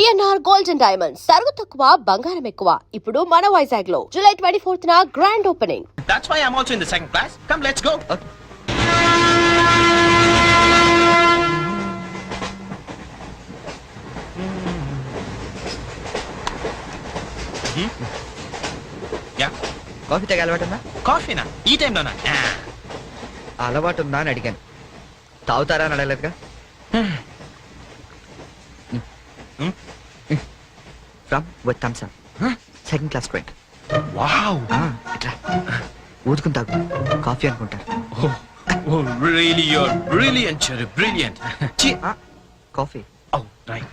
BNR gold and diamonds సరుకు తక్కువ బంగారం ఎక్కువ. ఇప్పుడు మన వైజాగ్ లో July 24th grand opening. That's why I'm also in the second class. Come, let's go. Yeah. Coffee తాగే అలవాటు ఉందా? Coffee na. ఈ టైంలోనా? అలవాటు ఉందా అని అడిగాను. తాగుతారా అని అడగలేదుగా. From with thumbs up. Second class drink. Wow. ఇట్లా ఊదుకుని తాగు. కాఫీ అనుకుంటారు. Oh, really, you're brilliant, Cherry. Brilliant. Coffee. Oh, right.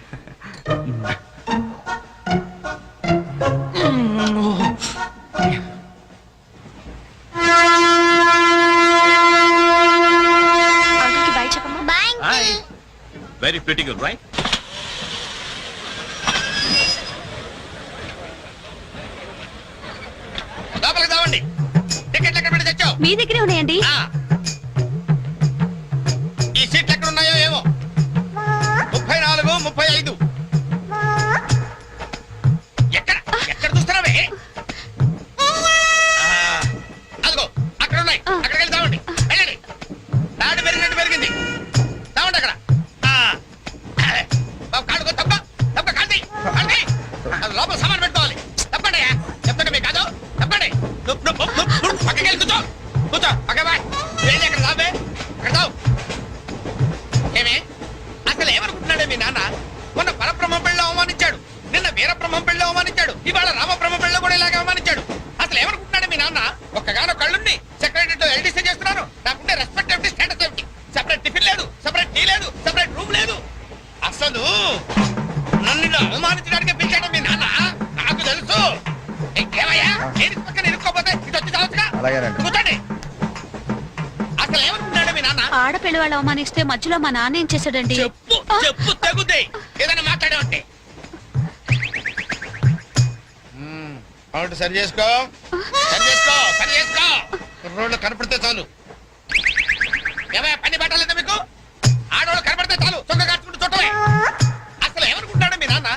అంకుల్కి బై చెప్పమ్మా. Bye. Hi. Very pretty girl, right? లోపలికి రావండి. టికెట్లు ఎక్కడ పెట్టి తెచ్చావు? మీ దగ్గరే ఉన్నాయండి. ఈ సీట్లు ఎక్కడ ఉన్నాయో ఏమో. 34, 35. ఎక్కడ ఎక్కడ చూస్తున్నావే? అదిగో అక్కడ ఉన్నాయి. అక్కడికి వెళ్ళి తావండి. వెళ్ళండి. తాడు పెరిగినట్టు పెరిగింది. తావండి అక్కడ. కాడుకో తప్ప తప్ప కాంతి కాంతి. అది లోపల సామాన్ పెట్టుకోవాలి. తప్పండి చెప్తాడు మీ కాదు. తప్పండి. పక్కకి వెళ్ళి కూర్చో. కూర్చో పక్క బాయ్. వెళ్ళి అక్కడ తావే. అక్కడ తావు. ఏమే అసలు ఏమనుకుంటున్నాడే మీ నాన్న? మొన్న పరబ్రహ్మ పెళ్ళి అవమానించాడు, నిన్న వీరబ్రహ్మ పెళ్ళి అవమానించాడు, ఇవాళ రామబ్రహ్మ పెళ్ళి కూడా ఇలాగే అవమానించాడు. అసలు ఏమనుకుంటున్నాడే మీ నాన్న? ఒక్కగానో కళ్ళుండి సెక్రటరీతో ఎల్డీసీ చేస్తున్నాను. నాకుండే రెస్పెక్ట్ ఏమిటి, స్టేటస్ ఏమిటి? సెపరేట్ టిఫిన్ లేదు, సెపరేట్ టీ లేదు, సెపరేట్ రూమ్ లేదు. అసలు నన్ను ఇలా అవమానించడానికి పిలిచాడు మీ నాన్న. నాకు తెలుసు. ఏమయ్యా నేను పక్కన ఇరుక్కోపోతే ఇటు వచ్చి చావచ్చుగా. కూర్చోండి. అసలు ఏమనుకుంటున్నాడు మీ నాన్న? ఆడపిల్ల వాళ్ళు అవమానిస్తే మధ్యలో మా నాన్న ఏం చేశాడండి? చెప్పు చెప్పు తగ్గుతాయి. ఏదైనా మాట్లాడే ఉంటే సరి చేసుకో. సరి చేసుకో. సరి చేసుకో. రోడ్లు కనపడితే చాలు. ఏమయ్యా పని పట్టలేదా మీకు? ఆడవాళ్ళు కనపడితే చాలు చొక్క కాచుకుంటూ చుట్టమే. అసలు ఏమనుకుంటాడు మీ నాన్న?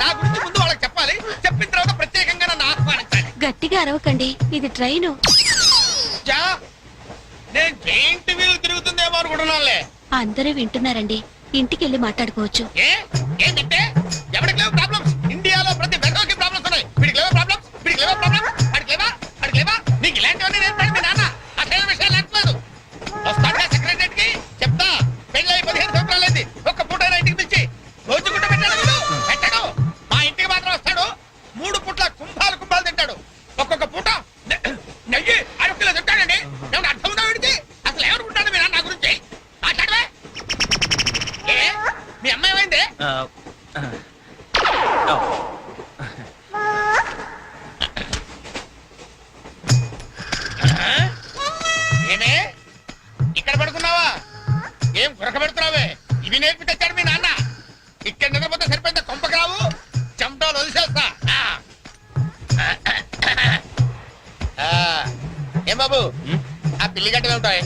నా గురించి ముందు వాళ్ళకి చెప్పాలి. చెప్పిన తర్వాత ప్రత్యేకంగా నన్ను ఆహ్వానించాలి. గట్టిగా అరవకండి, ఇది ట్రైను. నేను జైంట్ వీల్ తిరుగుతుందేమో అనుకుంటున్నానులే. అందరూ వింటున్నారండి, ఇంటికి వెళ్ళి మాట్లాడుకోవచ్చు. ఏంటంటే ఎవరికి లేవు ప్రాబ్లమ్స్? ఇండియాలో ప్రతి బెడోకి ప్రాబ్లమ్స్ ఉన్నాయి. వీడికి లేవా ప్రాబ్లమ్స్? వీడికి లేవా ప్రాబ్లమ్స్? వాడికి లేవా? వాడికి లేవా? నీకు ఇలాంటివన్నీ నేర్పాడు మీ నాన్న. అసలు విషయాలు లేకపోలేదు. వస్తాడా సెక్రటరీకి చెప్తా. పెళ్ళి 15 సంవత్సరాలైంది. ఒక్క పూట ఇంటికి పిలిచి రోజుకుంట పెట్టాడు. పెట్టాడు. మా ఇంటికి మాత్రం వస్తాడు. 3 పూట్ల కుంభాలు కుంభాలు తింటాడు. ఒక్కొక్క పూట నెయ్యి 6 కిలో తింటాడండి. ఏమన్నా అర్థం ఉందా వీడికి? అసలు ఏమనుకుంటాడు మీ నాన్న నా గురించి? మాట్లాడవే. మీ అమ్మాయి ఏమైంది? ఏమే ఇక్కడ పడుకున్నావా? ఏం గురక పెడుతున్నావే? ఇవి నేర్పి తెచ్చాడు మీ నాన్న. ఇక్కడ నిద్రపోతే సరిపోయింది. కొంపకి రావు. చెమటలు వదిలేస్తా. ఏం బాబు ఆ పిల్లి గడ్డలు ఉంటాయి?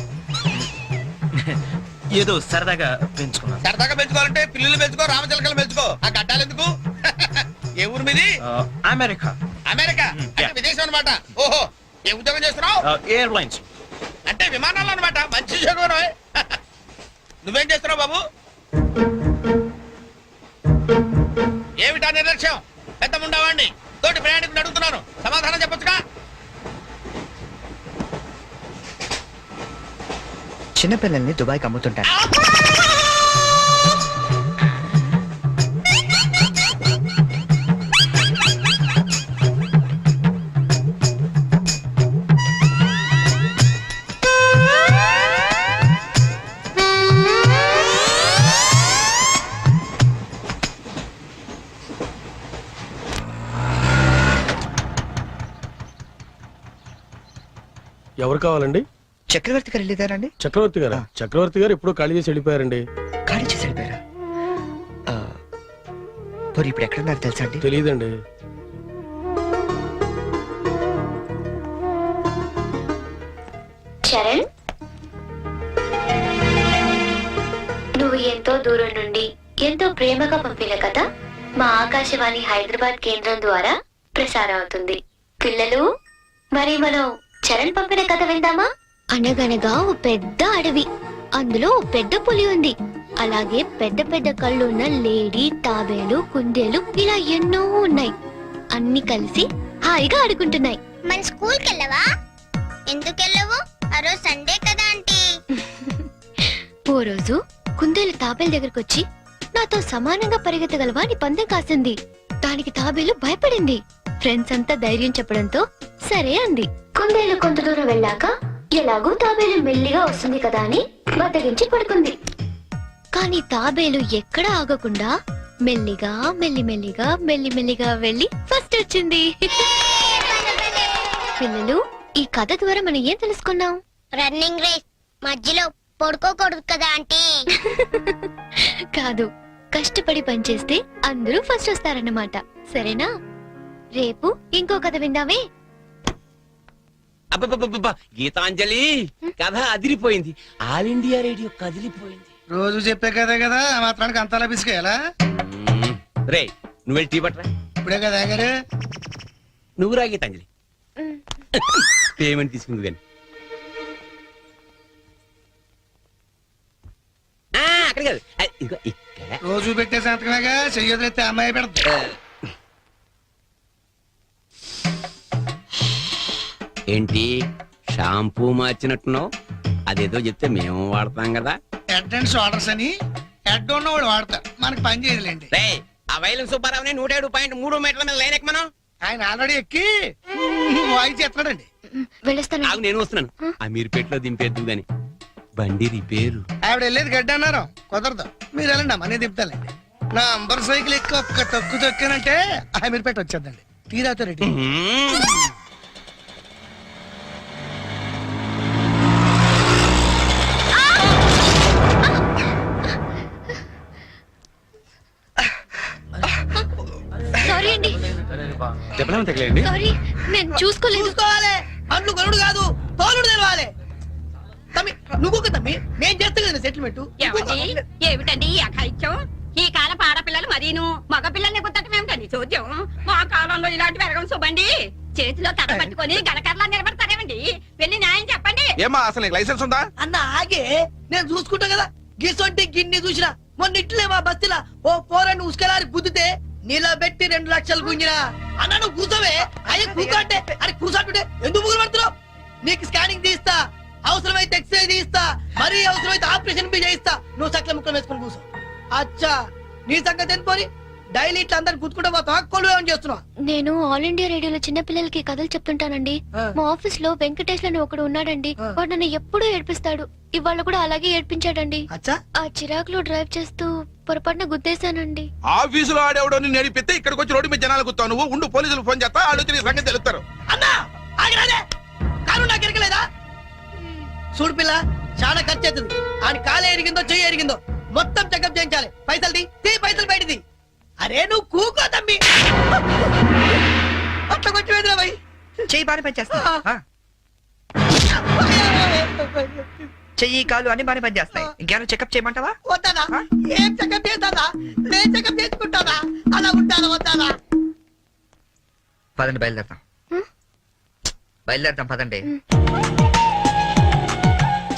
ఏదో సరదాగా పెంచుకున్నాను. సరదాగా పెంచుకోవాలంటే పిల్లులు పెంచుకో, రామచిలకలు పెంచుకో. ఆ గడ్డాలు ఎందుకు? ఏ ఊరు మీది? అమెరికా. అమెరికా అంటే విదేశం అనమాట. ఓహో, ఏ ఉద్యోగం చేస్తున్నావు? ఎయిర్లైన్స్. అంటే విమానాలు అనమాట. మంచి ఉద్యోగం. నువ్వేం చేస్తున్నావు బాబు? ఏమిటా నిర్లక్ష్యం? పెద్ద ఉండవాడిని తోటి ప్రయాణికుని అడుగుతున్నాను, సమాధానం చెప్పొచ్చుగా. చిన్నపిల్లల్ని దుబాయ్కి అమ్ముతుంటారు. ఎవరు కావాలండి? చక్రవర్తి గారు వెళ్ళేదారండి? చక్రవర్తి గారు? చక్రవర్తి గారు ఎప్పుడో ఖాళీ చేసి వెళ్ళిపోయారండి. ఖాళీ చేసి వెళ్ళిపోయారా? ఇప్పుడు ఎక్కడున్నారు తెలుసా అండి? తెలియదండి. చరణ్, నువ్వు ఎంతో దూరం నుండి ఎంతో ప్రేమగా పంపిన కథ మా ఆకాశవాణి హైదరాబాద్ కేంద్రం ద్వారా ప్రసారం అవుతుంది. పిల్లలు, మరి మనం చరణ్ పంపిన కథ విందామా? అనగనగా ఓ పెద్ద అడవి, అందులో ఓ పెద్ద పులి ఉంది. అలాగే పెద్ద పెద్ద కళ్ళున్న లేడీ, తాబేలు, కుందేలు ఇలా ఎన్నో ఉన్నాయి. అన్ని కలిసి హాయిగా ఆడుకుంటున్నాయి. మన స్కూల్ కెళ్ళవా? ఎందుకెళ్ళవు? ఆ రోజు సండే కదా ఆంటీ. ఓ రోజు కుందేలు తాబేలు దగ్గరకు వచ్చి నాతో సమానంగా పరిగెత్తగలవా అని పందెం కాసింది. దానికి తాబేలు భయపడింది. ఫ్రెండ్స్ అంతా ధైర్యం చెప్పడంతో సరే అంది. కుందేలు కొంత దూరం వెళ్ళాక ఎలాగూ తాబేలు మెల్లిగా వస్తుంది కదా అని బద్దగించి పడుకుంది. కానీ తాబేలు ఎక్కడా ఆగకుండా మెల్లిగా మెల్లిమెల్లిగా మెల్లిమెల్లిగా వెళ్ళి ఫస్ట్ వచ్చింది. పిల్లలు, ఈ కథ ద్వారా మనం ఏం తెలుసుకున్నాం? రన్నింగ్ రేస్ మధ్యలో పడుకోకూడదు కదా ఆంటీ. కాదు, కష్టపడి పనిచేస్తే అందరూ ఫస్ట్ వస్తారన్నమాట. సరేనా? రేపు ఇంకో కథ విందామే. అబ్బబ్బబ్బబ్బ, గీతాంజలి కథ అదిరిపోయింది. ఆల్ ఇండియా రేడియో కదిలిపోయింది. రోజు చెప్పే కదే కదా, ఆ మాత్రానికి అంతలా బిసికేయాలా? రే నువ్వు వెళ్ళి టీ పట్టరా. ఇప్పుడే కదా గారు. నువ్వు రా గీతాంజలి. పేమెంట్ తీసుకుంది కానీ అక్కడ కాదు, ఇదిగో ఇక్కడ. రోజు పెట్టే సంతకమేగా, చెయ్యొదిలేస్తే అమ్మాయి పెడతా. ఏంటి షాంపూ మార్చినట్టున్నావు? అదేదో చెప్తే మేము వాడతాం కదా. హెడ్ అండ్ షోల్డర్స్ అని హెడ్ ఉన్నవాడు వాడతారు, మనకి పని చేయదులేండి. రే ఆ వైలం సుబ్బారావుని 107.3 మీటర్ల మీద లైన్ ఎక్కమను. ఆయన ఆల్రెడీ ఎక్కి వాయిస్ చేస్తున్నాడండి. వెళ్ళొస్తాను. ఆగు, నేను వస్తున్నాను. ఆ మీరుపేటలో దింపేద్దు గాని బండి రిపేరు. ఆవిడ వెళ్ళేది గడ్డి అన్నారు, కుదరదు. మీరు వెళ్ళండి అమ్మా, నేను దింపుతానండి. నా అంబర్ సైకిల్ ఎక్కి ఒక్క తొక్కు తొక్కానంటే ఆ మీరు పెట్టి వచ్చేద్దండి. తీరాతో రెడ్డి. సారీ అండి, చెప్పలేము తగలేండి. సారీ, నేను చూసుకోలేదు. చూసుకోవాలి, అంట్లు కొనుడు కాదు తోలుడు తెలవాలి. తమ్మి నువ్వు తమ్మి, నేను చేస్తా కదా సెటిల్మెంట్. ఏమిటండి ఈ అఘాయిత్యం? ఈ కాలపు ఆడపిల్లలు మరీను మగ పిల్లల్ని గుర్తటం ఏమిటండి చూద్దాం. మా కాలంలో ఇలాంటి వెరగం చూబండి. చేతిలో తడ పట్టుకొని గణకర్లా నిలబడతారేమండి? వెళ్ళి న్యాయం చెప్పండి. ఏమా అసలు నీకు లైసెన్స్ ఉందా? అన్న ఆగే, నేను చూసుకుంటా కదా. గిసొంటి గిన్ని చూసినా మొన్న ఇట్లే మా బస్తీలా ఓ పోరని ఉసుకలారి గుద్దితే నిలబెట్టి 2 లక్షలు గుంజినా. అన్న నువ్వు కూర్చోవే. అయ్యే కూర్చోంటే అరే కూర్చోంటుంటే ఎందుకు ముగ్గురు పడుతున్నావు? నీకు స్కానింగ్ తీస్తా, అవసరమైతే ఎక్స్రే తీస్తా, మరీ అవసరమైతే ఆపరేషన్ బి చేయిస్తా. నువ్వు సకల ముక్కలు వేసుకొని కూర్చో. అచ్చా, నీ సంగతి ఎందుకోని డైలీ ఇట్లా అందరు గుర్తుకుంటే పోతా కొలు చేస్తున్నావు. నేను ఆల్ ఇండియా రేడియోలో చిన్న పిల్లలకి కథలు చెప్తుంటానండి. మా ఆఫీస్ లో వెంకటేష్ అని ఒకడు ఉన్నాడండి. వాడు నన్ను ఎప్పుడూ ఏడ్పిస్తాడు. ఇవాళ కూడా అలాగే ఏడ్పించాడండి. అచ్చా, ఆ చిరాకులో డ్రైవ్ చేస్తూ పొరపాటున గుద్దేశానండి. ఆఫీసులో ఆడేవాడు నడిపితే ఇక్కడికి వచ్చి రోడ్డు మీద జనాలు గుర్తావు. నువ్వు ఉండు, పోలీసులు ఫోన్ చేస్తా, వాళ్ళు వచ్చి నీ సంగతి తెలుస్తారు. అన్నా ఆగిరాదే, కాలు నాకు ఎరగలేదా? చూడు పిల్ల, చాలా ఖర్చు అవుతుంది. ఆయన కాలు ఎరిగిందో చెయ్యి ఎరిగిందో మొత్తం చెకప్ చేయించాలి. పైసలు తీ పైసలు బయటిది. అరే నువ్వు కూకో తమ్మి. అట్లా కొట్టి వేదిరా భయ్. చెయ్యి బాగానే పనిచేస్తా. చెయ్యి కాలు అన్ని బాగానే పనిచేస్తాయి. ఇంకేమైనా చెకప్ చేయమంటావా? వద్దానా? ఏం చెకప్ చేస్తానా? నేను చెకప్ చేసుకుంటానా? అలా ఉంటానా వద్దానా? పదండి బయలుదేరదాం. బయలుదేరదాం పదండి.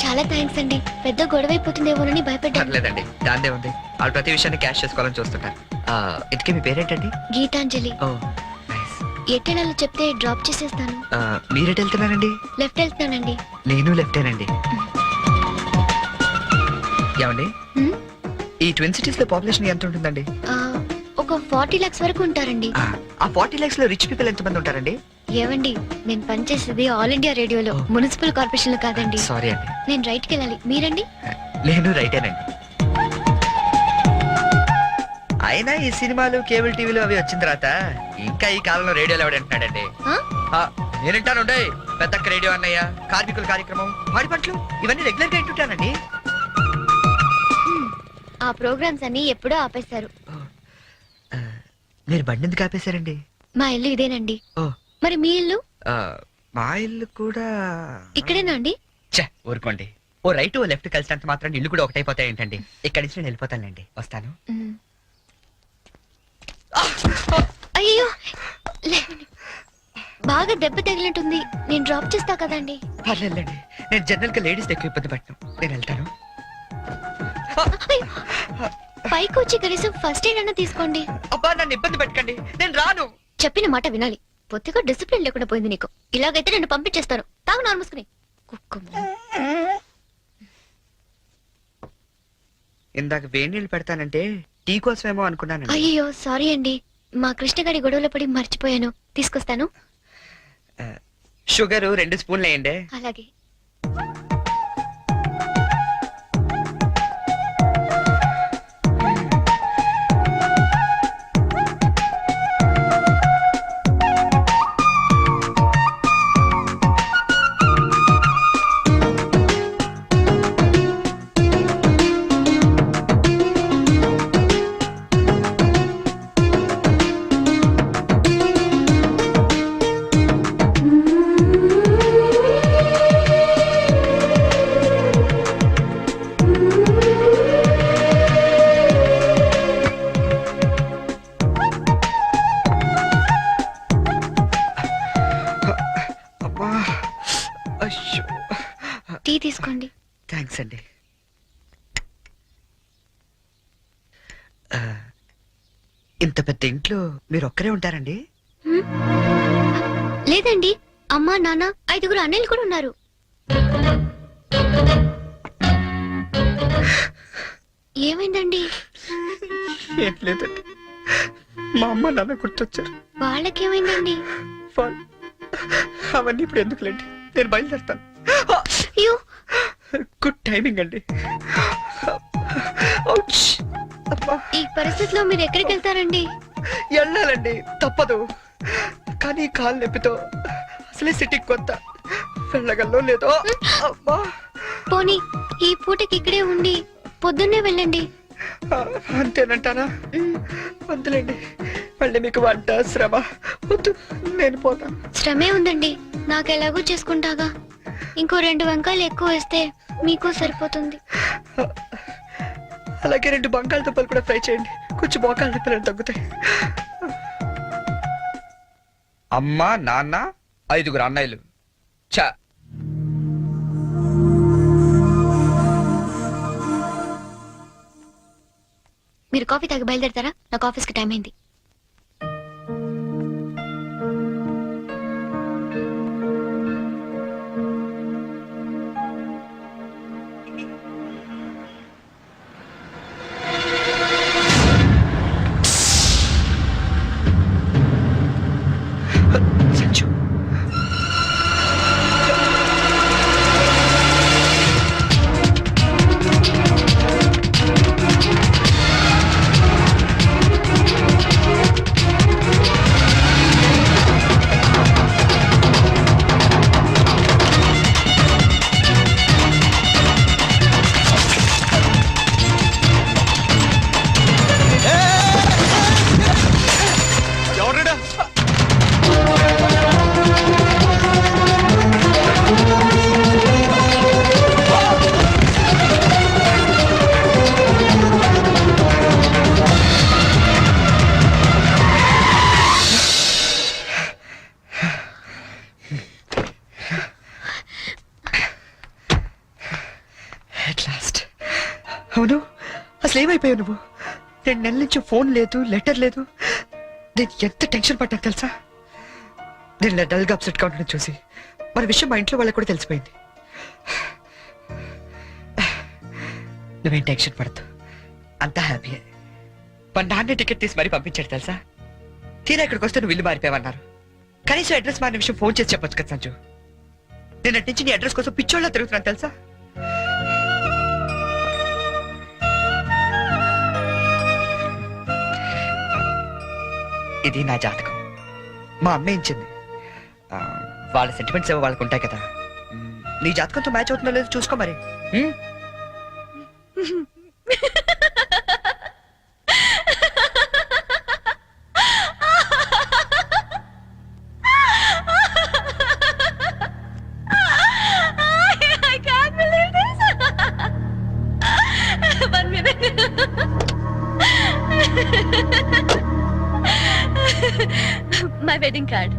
చాలా థ్యాంక్స్ అండి. పెద్ద గొడవైపోతుందేమోనని భయపడ్డాను. పర్లేదండి, దాందే ఉంది. వాళ్ళు ప్రతి విషయాన్ని క్యాష్ చేసుకోవాలని చూస్తుంటారు. ఇంతకీ మీ పేరేంటండి? గీతాంజలి. ఓ నైస్. ఎట్టెళ్ళాలో చెప్తే డ్రాప్ చేసేస్తాను. మీరెటు వెళ్తున్నారండి? లెఫ్ట్ వెళ్తానండి. నేను లెఫ్టేనండి. ఏమండి, హ్మ్? ఈ ట్విన్ సిటీస్ లో పాపులేషన్ ఎంత ఉంటుందండి? ఒక 40 lakhs వరకు ఉంటారండి. ఆ 40 lakhs లో రిచ్ పీపుల్ ఎంత మంది ఉంటారండి? ఏవండి, నేను పనిచేసేది ఆల్ ఇండియా రేడియోలో, మున్సిపల్ కార్పొరేషన్ లో కాదండి. సారీ అండి. నేను రైట్ కి వెళ్ళాలి. మీరండి? నేను రైటేనండి. అయినా ఈ సినిమాలు కేబుల్ టీవీలు అవి వచ్చిన తర్వాత ఇంకా ఈ కాలంలో రేడియోలు ఎవడంటున్నాడండి? నేనంటాను, పెద్దక్క రేడియో అన్నయ్య, కార్మికుల కార్యక్రమం, పాడి పంటలు ఇవన్నీ రెగ్యులర్ గా వింటుంటానండి. ఆ ప్రోగ్రామ్స్ అన్ని ఎప్పుడో ఆపేశారు. మీరు బండి ఎందుకు ఆపేశారండి? మా ఇల్లు ఇదేనండి. ఓ. మరి మీ ఇల్లు? మా ఇల్లు కూడా ఇక్కడేనా అండి? ఊరుకోండి. ఓ రైట్ ఓ లెఫ్ట్ కలిసినంత మాత్రం ఇల్లు కూడా ఒకటైపోతాయి ఏంటండి? ఇక్కడి నుంచి నేను వెళ్ళిపోతానండి. వస్తాను. అయ్యో లేవండి. బాగా దెబ్బ తగిలినట్టుంది. నేను డ్రాప్ చేస్తా కదండి. పర్లేదండి, నేను జనరల్ గా లేడీస్ ఎక్కువ ఇబ్బంది పడతాను. నేను వెళ్తాను. అయ్యో, పైకి వచ్చి కనీసం ఫస్ట్ ఎయిడ్ అన్న తీసుకోండి. అబ్బా నన్ను ఇబ్బంది పెట్టకండి, నేను రాను. చెప్పిన మాట వినాలి. పొత్తిగా డిసిప్లిన్ లేకుండా పోయింది నీకు. ఇలాగైతే నేను పంపించేస్తాను. తాగు నాన్న మూసుకుని. కుక్క మొహం. ఇందాక వేడి నీళ్ళు పెడతానంటే టీ కోసమేమో అనుకున్నాను. అయ్యో సారీ అండి. మా కృష్ణగాడి గొడవలో పడి మర్చిపోయాను. తీసుకొస్తాను. షుగర్ 2 స్పూన్లు వేయండి. అలాగే. అబ్బా అయ్యో, టీ తీసుకోండి. థ్యాంక్స్ అండి. ఇంత పెద్ద ఇంట్లో మీరు ఒక్కరే ఉంటారండి? లేదండి, అమ్మా నాన్న 5 అన్నయ్యలు కూడా ఉన్నారు. ఏమైందండి? ఏం లేదండి, మా అమ్మ నాన్న గుర్తొచ్చారు. వాళ్ళకేమైందండి? అవన్నీ ఇప్పుడు ఎందుకులేండి, నేను బయలుదేరుతాను. అయ్యో, గుడ్ టైమింగ్ అండి. ఔచ్! అబ్బా, ఈ పరిస్థితిలో మీరు ఎక్కడికి వెళ్తారండి? వెళ్ళాలండి, తప్పదు. కానీ కాలు నొప్పితో అసలే సిటీకి కొత్త, వెళ్ళగల్లో లేదో. అబ్బా, పోనీ ఈ పూటకి ఇక్కడే ఉండి పొద్దున్నే వెళ్ళండి. అంతేనంటారా? వద్దులేండి, మళ్ళీ మీకు వంట శ్రమ వద్దు, నేను పోతాను. శ్రమే ఉందండి, నాకెలాగో చేసుకుంటాగా. ఇంకో 2 వంకాయలు ఎక్కువ వేస్తే మీకు సరిపోతుంది. అలాగే 2 బంగాళదుంపలు కూడా ఫ్రై చేయండి, కొంచెం మోకాళ్ళ నొప్పులు తగ్గుతాయి. అమ్మ నాన్న 5 అన్నయ్యలు. చా, మీరు కాఫీ తాగి బయలుదేరతారా? నాకు ఆఫీస్కి టైం అయింది. సంచు, ఎవరిడా? At last. అవును, అసలు ఏమైపోయావు నువ్వు? 2 నెలల నుంచి ఫోన్ లేదు, లెటర్ లేదు. నేను ఎంత టెన్షన్ పడ్డాను తెలుసా? నేను డల్ గా అప్సెట్ గా ఉండడం చూసి మన విషయం మా ఇంట్లో వాళ్ళకి కూడా తెలిసిపోయింది. నువ్వేం టెన్షన్ పడద్దు, అంతా హ్యాపీయే. మా నాన్న టికెట్ తీసి మరీ పంపించాడు తెలుసా? తీరా ఇక్కడికి వస్తే నువ్వు ఇల్లు మారిపోయావన్నారు. కనీసం అడ్రస్ మారిన విషయం ఫోన్ చేసి చెప్పొచ్చు కదా సంజు. నేను అటు నుంచి నీ అడ్రస్ కోసం పిచ్చోళ్ళ తిరుగుతున్నాను తెలుసా? ఇది నా జాతకం, మా అమ్మ ఇచ్చింది. వాళ్ళ సెంటిమెంట్స్ ఏవో వాళ్ళకు ఉంటాయి కదా. నీ జాతకంతో మ్యాచ్ అవుతుందో లేదో చూసుకో మరి. I can't believe this. 1 minute. My wedding card.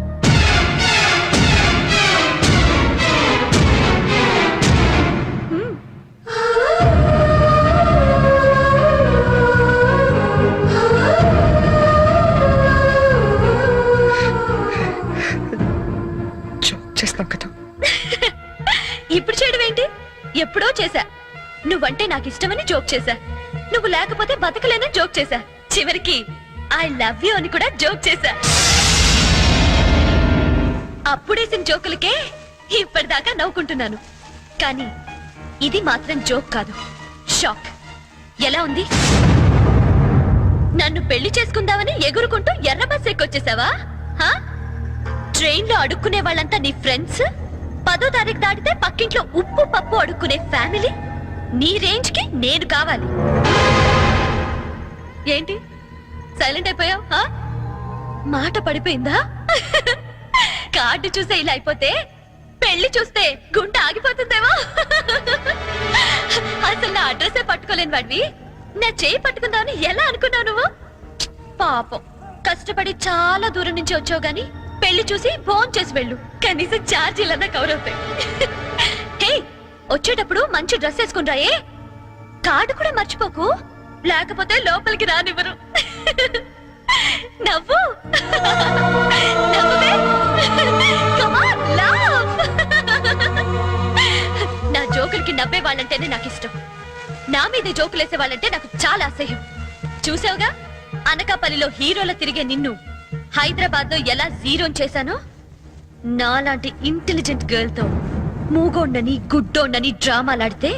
Joke చేస్తాం కదా. ఇప్పుడు చేయడం ఏంటి? ఎప్పుడో చేశా. నువ్వంటే నాకు ఇష్టమని జోక్ చేశా. నువ్వు లేకపోతే బతకలేనని జోక్ చేశా. చివరికి ఐ లవ్ యూ అని కూడా జోక్ చేశా. అప్పుడేసిన జోకులకే ఇప్పటిదాకా నవ్వుకుంటున్నాను. కానీ ఇది మాత్రం జోక్ కాదు, షాక్. ఎలా ఉంది? నన్ను పెళ్లి చేసుకుందామని ఎగురుకుంటూ ఎర్ర బస్ ఎక్కొచ్చేసావా? ట్రైన్ లో అడుక్కునే వాళ్ళంతా నీ ఫ్రెండ్స్, 10వ తారీఖు దాటితే పక్కింట్లో ఉప్పు పప్పు అడుక్కునే ఫ్యామిలీ. నీ రేంజ్ కి నేను కావాలి. ఏంటి సైలెంట్ అయిపోయావు? మాట పడిపోయిందా? కార్డు చూసే ఇలా అయిపోతే పెళ్లి చూస్తే గుండె ఆగిపోతుందేమో. అసలు నా అడ్రస్సే పట్టుకోలేని వాడివి నా చేయి పట్టుకుందామని ఎలా అనుకున్నావు నువ్వు? పాపం, కష్టపడి చాలా దూరం నుంచి వచ్చావు గాని పెళ్లి చూసి ఫోన్ చేసి వెళ్ళు, కనీసం ఛార్జీలన్నా కవర్ అవుతాయి. హే, వచ్చేటప్పుడు మంచి డ్రెస్ వేసుకుని రాయే. కార్డు కూడా మర్చిపోకు, లేకపోతే లోపలికి రానివ్వరు. నవ్వు నవ్వువే. Come on, laugh. నా జోకులకి నవ్వే వాళ్ళంటేనే నాకు ఇష్టం. నా మీద జోకులేసే వాళ్ళంటే నాకు చాలా అసహ్యం. చూసావుగా, అనకాపల్లిలో హీరోల తిరిగే నిన్ను హైదరాబాద్ లో ఎలా జీరో చేశానో, నాలాంటి ఇంటెలిజెంట్ గర్ల్ తో మూగోండని గుడ్డోండని డ్రామాలాడితే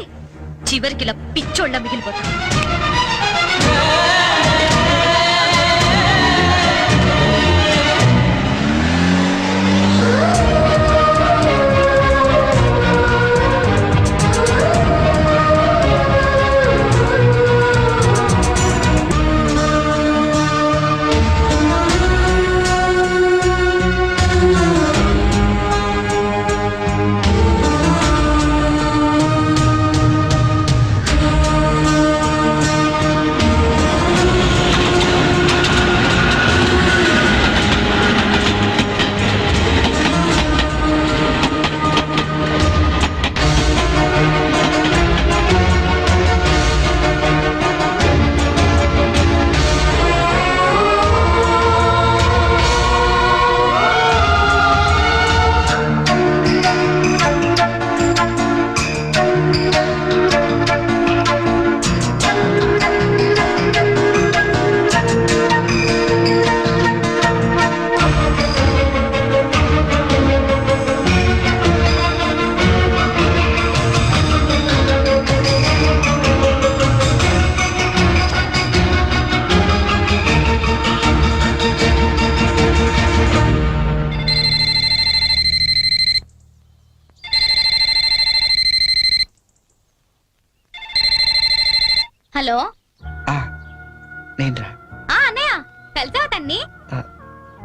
చివరికి ఇలా పిచ్చోళ్ళ మిగిలిపోతా. హలో, నేనురా. అన్నయ్య కలిసావా తన్ని?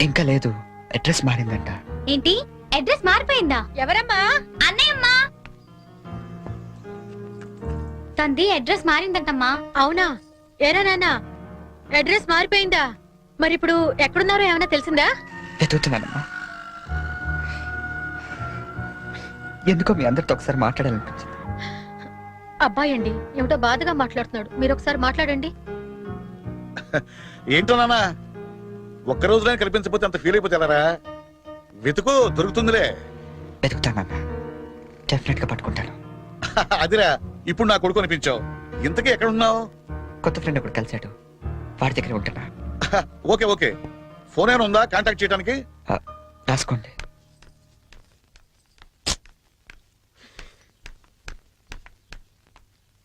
ఇంకా లేదు, అడ్రస్ మారిందంట. ఏంటి, అడ్రస్ మారిపోయిందా? ఎవరమ్మా? అన్నయ్యమ్మా. తంది అడ్రస్ మారిందంటమ్మా. అవునా? ఏరా నాన్న, అడ్రస్ మారిపోయిందా? మరి ఇప్పుడు ఎక్కడున్నారో ఏమైనా తెలిసిందా? వెతుకుతున్నానమ్మా. ఎందుకో మీ అందరితో ఒకసారి మాట్లాడాలనిపించింది. అబ్బాయి అండి, ఏమిటో బాధగా మాట్లాడుతున్నాడు. మీరు ఒకసారి మాట్లాడండి. ఏంటో నాన్న, ఒక్క రోజునే కనిపించకపోతే అంత ఫీల్ అయిపోతే ఎలారా? వెతుకు, దొరుకుతుందిలే. వెతుకుతానన్నా, డెఫినెట్ గా పట్టుకుంటాను. అదిరా, ఇప్పుడు నా కొడుకు అనిపించావు. ఇంతకీ ఎక్కడ ఉన్నావు? కొత్త ఫ్రెండ్ ఒకటి కలిశాడు, వాడి దగ్గర ఉంటున్నా. ఓకే ఓకే, ఫోన్ ఏమైనా ఉందా కాంటాక్ట్ చేయడానికి? రాసుకోండి.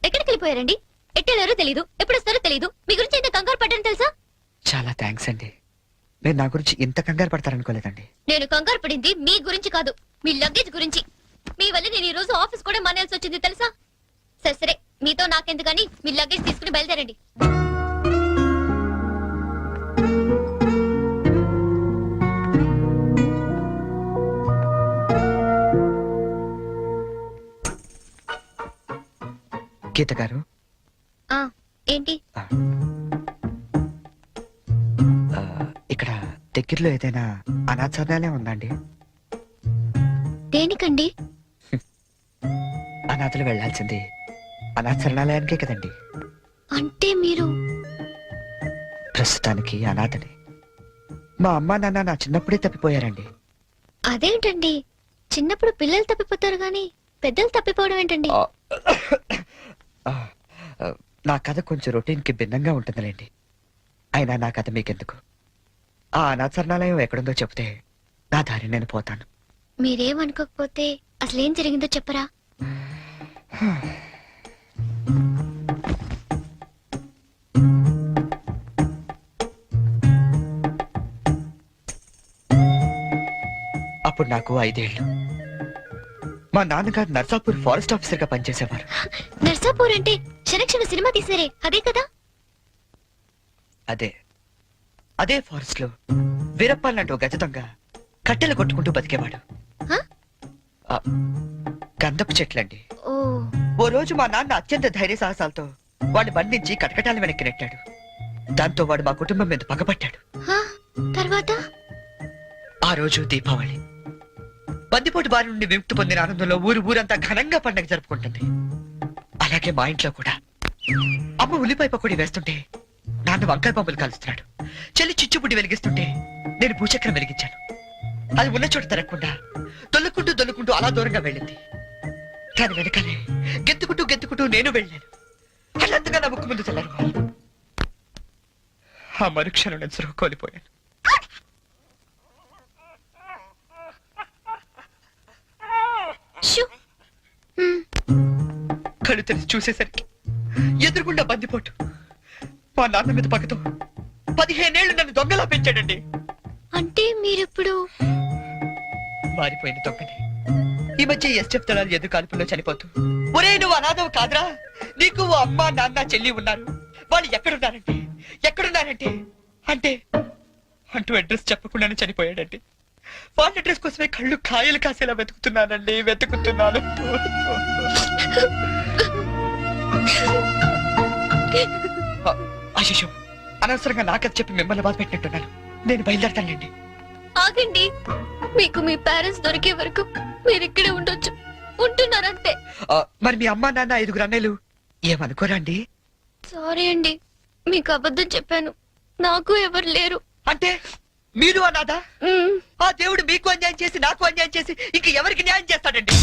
ఎక్కడికి వెళ్ళిపోయారండి? ఎట్టెళ్ళారో తెలీదు, ఎప్పుడు వస్తారో తెలీదు. మీ గురించి ఎంత కంగారు పడ్డాను తెలుసా? చాలా థ్యాంక్స్ అండి. మీరు నా గురించి ఇంత కంగారు పడతారనుకోలేదండి. నేను కంగారు పడింది మీ గురించి కాదు, మీ లగేజ్ గురించి. మీ వల్ల నేను ఈ రోజు ఆఫీస్ కూడా మానేయాల్సి వచ్చింది తెలుసా? సరే సరే, మీతో నాకెందుకని మీ లగేజ్ తీసుకుని బయలుదేరండి. గీత గారు, ఏంటి? ఇక్కడ దగ్గరలో ఏదైనా అనాథాలయం ఉందండి? దేనికండి? అనాథలు వెళ్లాల్సింది అనాథరణాలయానికే కదండి. అంటే మీరు ప్రస్తుతానికి అనాథని. మా అమ్మా నాన్న నా చిన్నప్పుడే తప్పిపోయారండి. అదేంటండి, చిన్నప్పుడు పిల్లలు తప్పిపోతారు గాని పెద్దలు తప్పిపోవడం ఏంటండి? ఆ, నా కథ కొంచెం రొటీన్ కి భిన్నంగా ఉంటుందిలేండి. అయినా నా కథ మీకెందుకు? ఆ అనాథరణాలయం ఎక్కడుందో చెప్తే నా దారి నేను పోతాను. మీరేమనుకోకపోతే అసలేం జరిగిందో చెప్పరా? అప్పుడు నాకు 5 ఏళ్ళు. మా నాన్నగారు నర్సాపూర్ ఫారెస్ట్ ఆఫీసర్ గా పనిచేసేవారు. నర్సాపూర్ అంటే క్షణ సినిమా తీసారే అదే కదా? అదే ఫారెస్ట్ లో వీరప్పన్ లాంటి ఓ గజ దొంగ కట్టెలు కొట్టుకుంటూ బతికేవాడు. హ? ఆ, గంధపు చెట్లండి. ఓ ఓ రోజు మా నాన్న అత్యంత ధైర్య సాహసాలతో వాడిని బంధించి కటకటాల వెనక్కి నెట్టాడు. దాంతో వాడు మా కుటుంబం మీద పగపట్టాడు. హ? తర్వాత ఆ రోజు దీపావళి. బందిపోటు బారి నుండి విముక్తి పొందిన ఆనందంలో ఊరంతా ఘనంగా పండగ జరుపుకుంటుంది. అలాగే మా ఇంట్లో కూడా అమ్మ ఉల్లిపాయ పకోడీ వేస్తుంటే నాన్న వంకాయ పంపులు కాలుస్తున్నాడు. చెల్లి చిచ్చుబుడ్డి వెలిగిస్తుంటే నేను భూచక్రం వెలిగించాను. అది ఉన్న చోట తిరగకుండా దొల్లుకుంటూ అలా దూరంగా వెళ్ళింది. దాని వెనకాలే గెత్తుకుంటూ నేను వెళ్ళాను. అల్లంతగా నా ముక్కు ముందు తెల్లారు. ఆ మరుక్షణం నేను సురుగు కోల్పోయాను. షూ. హ్మ్. కళ్ళు తెరిచి చూసేసరికి ఎదురుగుండా బందిపోటు మా నాన్న మీద పగతో 15 ఏళ్లు నన్ను దొంగలా పెంచాడండి. అంటే మీరిప్పుడు మారిపోయిన దొంగని. ఈ మధ్య ఎస్టెఫ్ దళాలు ఎదురు కాల్పుల్లో చనిపోతూ, ఒరే నువ్వు అనాథవు కాదురా, నీకు ఓ అమ్మ నాన్న చెల్లి ఉన్నారు, వాళ్ళు ఎక్కడున్నారంటే అంటే అంటూ అడ్రస్ చెప్పకుండానే చనిపోయాడండి. వాళ్ళ అడ్రస్ కోసమే కళ్ళు కాయలు కాసేలా వెతుకుతున్నాను. అశిషు, అనవసరంగా నాకది చెప్పి మిమ్మల్ని బాధ పెట్టినట్టున్నాను. నేను బయలుదేరతానండి. ఆగండి, మీకు మీ పేరెంట్స్ దొరికే వరకు మీరు ఇక్కడే ఉండొచ్చు. ఉంటున్నారంతే. మరి మీ అమ్మా నాన్న 5 అన్నయ్యలు ఏమనుకోరా అండి? సారీ అండి, మీకు అబద్ధం చెప్పాను. నాకు ఎవరు లేరు. అంటే మీరు అనాదా? మ్మ్. ఆ దేవుడు మీకు అన్యాయం చేసి నాకు అన్యాయం చేసి ఇంక ఎవరికి న్యాయం చేస్తాడండి?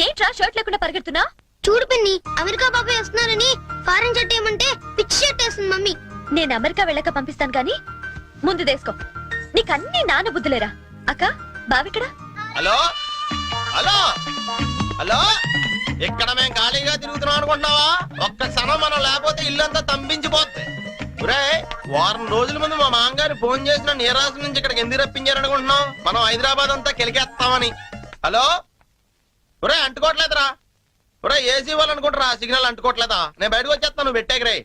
ఏంట్రా షర్ట్ లేకుండా పరిగెడుతున్నా? చూడు పిన్ని, అమెరికా బాబాయ్ వస్తున్నారని ఫారెన్ షర్ట్ ఏమంటే పిచ్చి షర్ట్ వేస్తుంది మమ్మీ. నేను అమెరికా వెళ్ళక పంపిస్తాను గాని ముందు దేసుకో. నీకన్నీ నాన్న బుద్ధులేరా? అక్క బావిక్కడ? హలో హలో హలో, ఇక్కడ మేము ఖాళీగా తిరుగుతున్నాం అనుకుంటున్నావా? ఒక్క క్షణం మనం లేకపోతే ఇల్లంతా తంపించిపోద్ది. వారం రోజుల ముందు మా మామగారు ఫోన్ చేసిన నీరాశ నుంచి ఇక్కడికి ఎందుకు రప్పించారనుకుంటున్నాం? మనం హైదరాబాద్ అంతా కెలికేస్తామని. హలో అంటుకోవట్లేదురా. ఏసీ వాళ్ళు అనుకుంటారా సిగ్నల్ అంటుకోవట్లేదా? నేను బయటకు వచ్చేస్తాను, నువ్వు పెట్టేకరే.